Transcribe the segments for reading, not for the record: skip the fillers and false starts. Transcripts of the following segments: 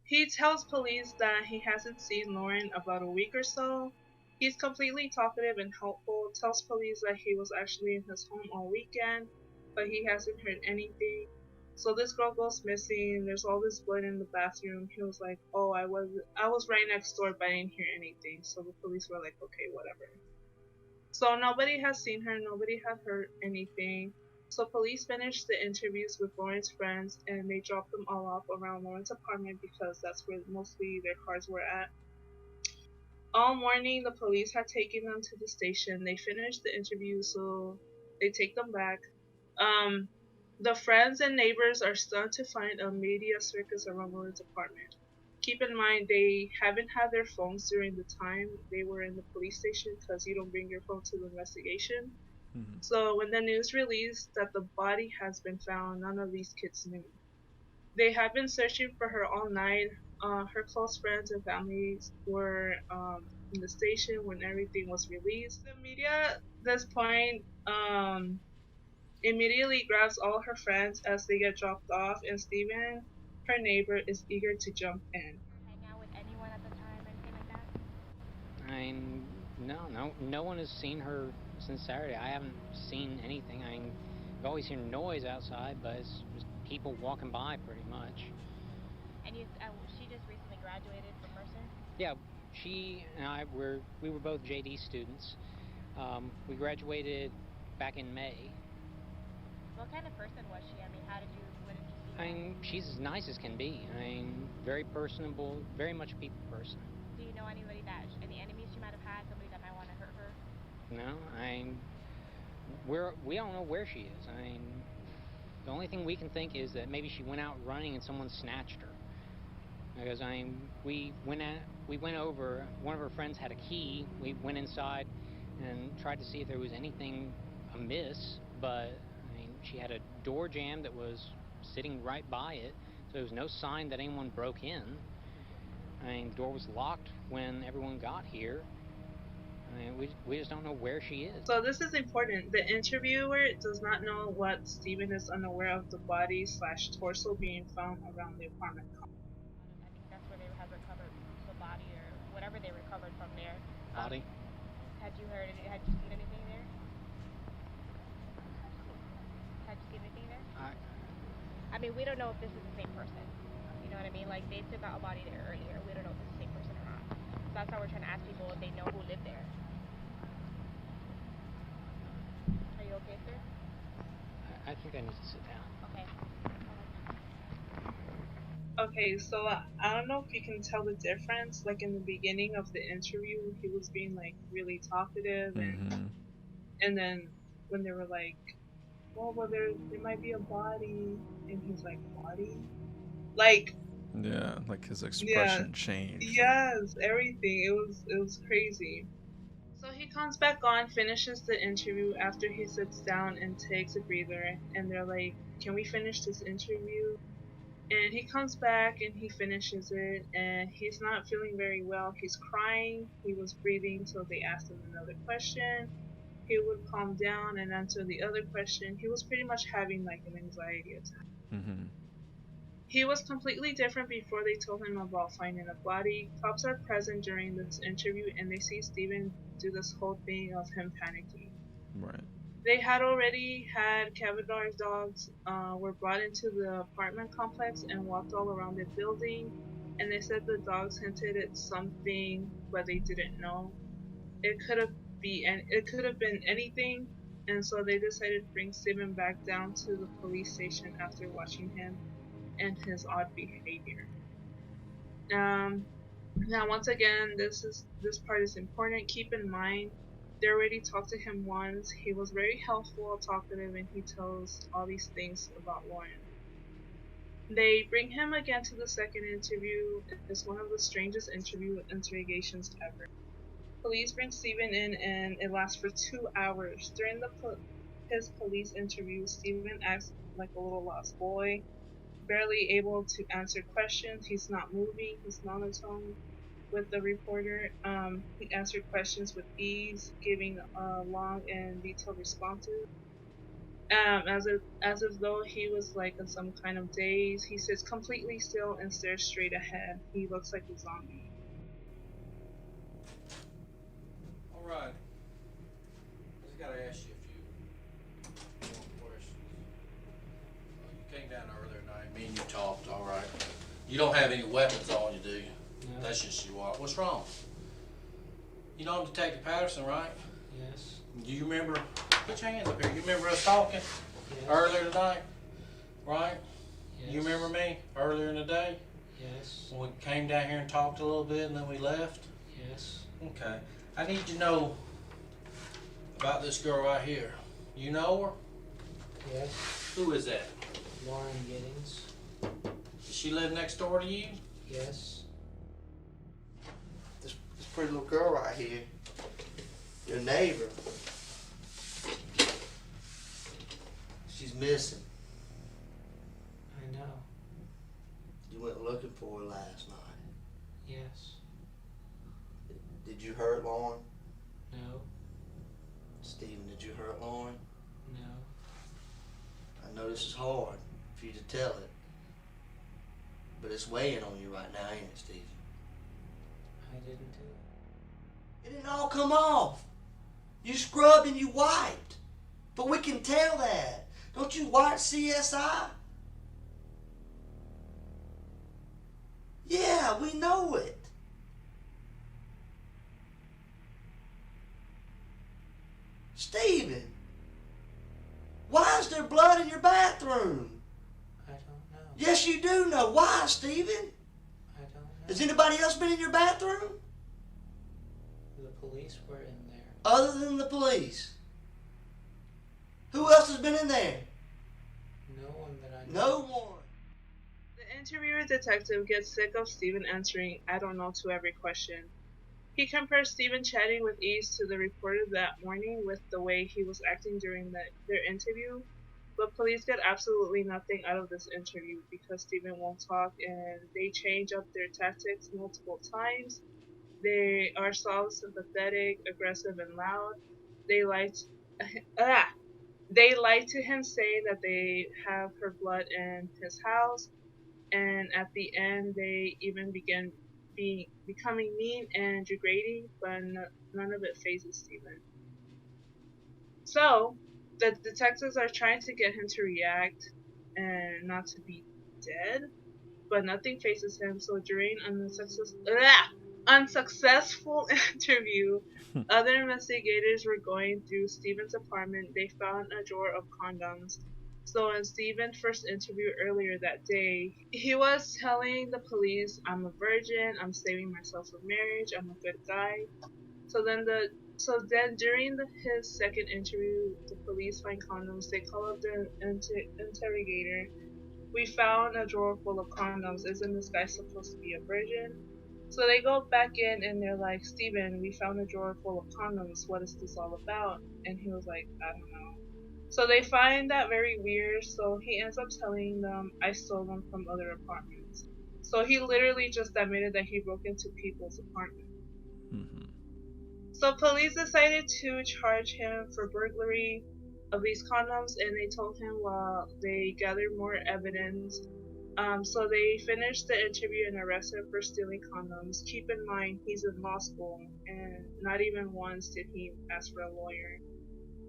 He tells police that he hasn't seen Lauren about a week or so. He's completely talkative and helpful, tells police that he was actually in his home all weekend, but he hasn't heard anything. So this girl goes missing, there's all this blood in the bathroom. He was like, "Oh, I was right next door, but I didn't hear anything." So the police were like, "Okay, whatever." So nobody has seen her, nobody had heard anything. So police finished the interviews with Lauren's friends and they dropped them all off around Lauren's apartment because that's where mostly their cars were at. All morning the police had taken them to the station. They finished the interview, so they take them back. Um the friends and neighbors are stunned to find a media circus around Lauren's apartment. Keep in mind they haven't had their phones during the time they were in the police station because you don't bring your phone to the investigation. Hmm. So when the news released that the body has been found, none of these kids knew. They had been searching for her all night. Her close friends and families were in the station when everything was released. The media at this point immediately grabs all her friends as they get dropped off, and Steven, her neighbor, is eager to jump in. Hang out with anyone at the time, anything like that? No one has seen her since Saturday. I haven't seen anything. I've always hear noise outside, but it's just people walking by pretty much. And she just recently graduated from Mercer. Yeah, she and we were both JD students. We graduated back in May. What kind of person was she? I mean, what did you see her as? She's as nice as can be. Very personable, very much a people person. Do you know any enemies she might have had? Somebody that might want to hurt her? No, we don't know where she is. The only thing we can think is that maybe she went out running and someone snatched her. Because we went over. One of her friends had a key. We went inside and tried to see if there was anything amiss, but she had a door jamb that was sitting right by it, so there was no sign that anyone broke in. The door was locked when everyone got here. We just don't know where she is. So this is important. The interviewer does not know what Steven is unaware of the body slash torso being found around the apartment. I think that's where they had recovered the body or whatever they recovered from there. Um, Body. Had you seen anything there? Had you seen anything there? I I mean, we don't know if this is the same person. You know what I mean? Like, they took out a body there earlier. We don't know if it's the same person or not. So that's why we're trying to ask people if they know who lived there. Are you okay, sir? I think I need to sit down. Okay. Okay, so I don't know if you can tell the difference. Like in the beginning of the interview, he was being like really talkative, Hmm. and then when they were like, well, there might be a body, and he's like, body, like, Yeah, like his yeah, expression changed. yes, everything. It was crazy. So he comes back on, finishes the interview after he sits down and takes a breather, and they're like, "Can we finish this interview?" And he comes back and he finishes it, and he's not feeling very well. He's crying. He was breathing, so they asked him another question. He would calm down and answer the other question. He was pretty much having like an anxiety attack. Hmm. He was completely different before they told him about finding a body. Cops are present during this interview and they see Steven do this whole thing of him panicking. Right. They had already had Cavadar dogs were brought into the apartment complex and walked all around the building, and they said the dogs hinted at something, but they didn't know. It could have been anything, and so they decided to bring Steven back down to the police station after watching him and his odd behavior. Um, Now, once again, this part is important. Keep in mind, they already talked to him once. He was very helpful, talkative, and he tells all these things about Lauren. They bring him again to the second interview. It's one of the strangest interrogations ever. Police bring Steven in, and it lasts for 2 hours. During his police interview, Steven acts like a little lost boy, barely able to answer questions. He's not moving. He's monotone with the reporter. He answered questions with ease, giving long and detailed responses. as if though he was like in some kind of daze. He sits completely still and stares straight ahead. He looks like a zombie. All right. I just gotta ask you a few more questions. You came down earlier tonight. Me and you talked. All right. You don't have any weapons on you, do you? No. That's just you. What's wrong? You know I'm Detective Patterson, right? Yes. Do you remember? Put your hands up here. You remember us talking Yes. earlier tonight, right? Yes. You remember me earlier in the day? Yes. When we came down here and talked a little bit and then we left? Yes. Okay. I need to know about this girl right here. You know her? Yes. Who is that? Lauren Giddings. Does she live next door to you? Yes. This pretty little girl right here, your neighbor, she's missing. I know. You went looking for her last night. Yes. Did you hurt Lauren? No. Stephen, did you hurt Lauren? No. I know this is hard for you to tell it, but it's weighing on you right now, ain't it, Stephen? I didn't do it. It didn't all come off. You scrubbed and you wiped, but we can tell that. Don't you watch CSI? Yeah, we know it. Stephen, why is there blood in your bathroom? I don't know. Yes, you do know. Why, Stephen? I don't know. Has anybody else been in your bathroom? The police were in there. Other than the police? Who else has been in there? No one that I know. No one. The interviewer detective gets sick of Stephen answering "I don't know" to every question. He compares Stephen chatting with ease to the reporter that morning with the way he was acting during their interview, but police get absolutely nothing out of this interview because Stephen won't talk and they change up their tactics multiple times. They are soft, sympathetic, aggressive, and loud. They lie they lie to him saying that they have her blood in his house, and at the end they even begin becoming mean and degrading, but none of it phases Stephen. So the detectives are trying to get him to react and not to be dead, but nothing phases him. So during unsuccessful interview, other investigators were going through Stephen's apartment. They found a drawer of condoms. So in Stephen's first interview earlier that day, he was telling the police, "I'm a virgin. I'm saving myself for marriage. I'm a good guy." So then during his second interview, the police find condoms. They call up the interrogator. "We found a drawer full of condoms. Isn't this guy supposed to be a virgin?" So they go back in and they're like, "Stephen, we found a drawer full of condoms. What is this all about?" And he was like, "I don't know." So they find that very weird. So he ends up telling them, "I stole them from other apartments." So he literally just admitted that he broke into people's apartments. Mm-hmm. So police decided to charge him for burglary of these condoms, and they told him while they gathered more evidence. So they finished the interview and arrested him for stealing condoms. Keep in mind, he's in law school, and not even once did he ask for a lawyer.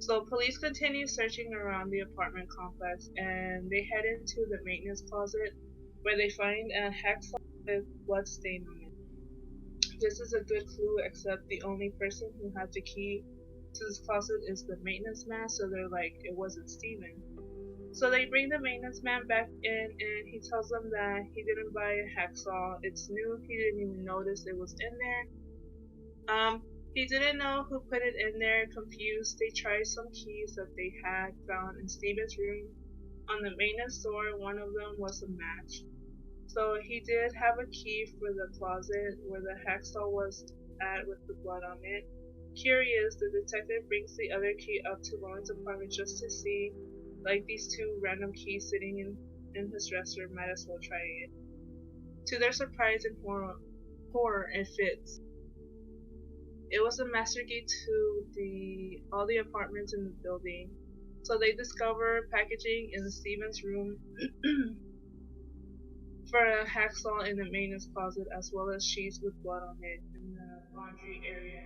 So police continue searching around the apartment complex, and they head into the maintenance closet, where they find a hacksaw with blood stain on it. This is a good clue, except the only person who had the key to this closet is the maintenance man, so they're like, it wasn't Stephen. So they bring the maintenance man back in, and he tells them that he didn't buy a hacksaw. It's new. He didn't even notice it was in there. He didn't know who put it in there. Confused, they tried some keys that they had found in Stephen's room on the maintenance door. One of them was a match. So he did have a key for the closet where the hacksaw was at with the blood on it. Curious, the detective brings the other key up to Lauren's apartment just to see, like these two random keys sitting in his dresser, might as well try it. To their surprise and horror, it fits. It was a master key to all the apartments in the building. So they discover packaging in Steven's room for a hacksaw in the maintenance closet, as well as sheets with blood on it in the laundry area.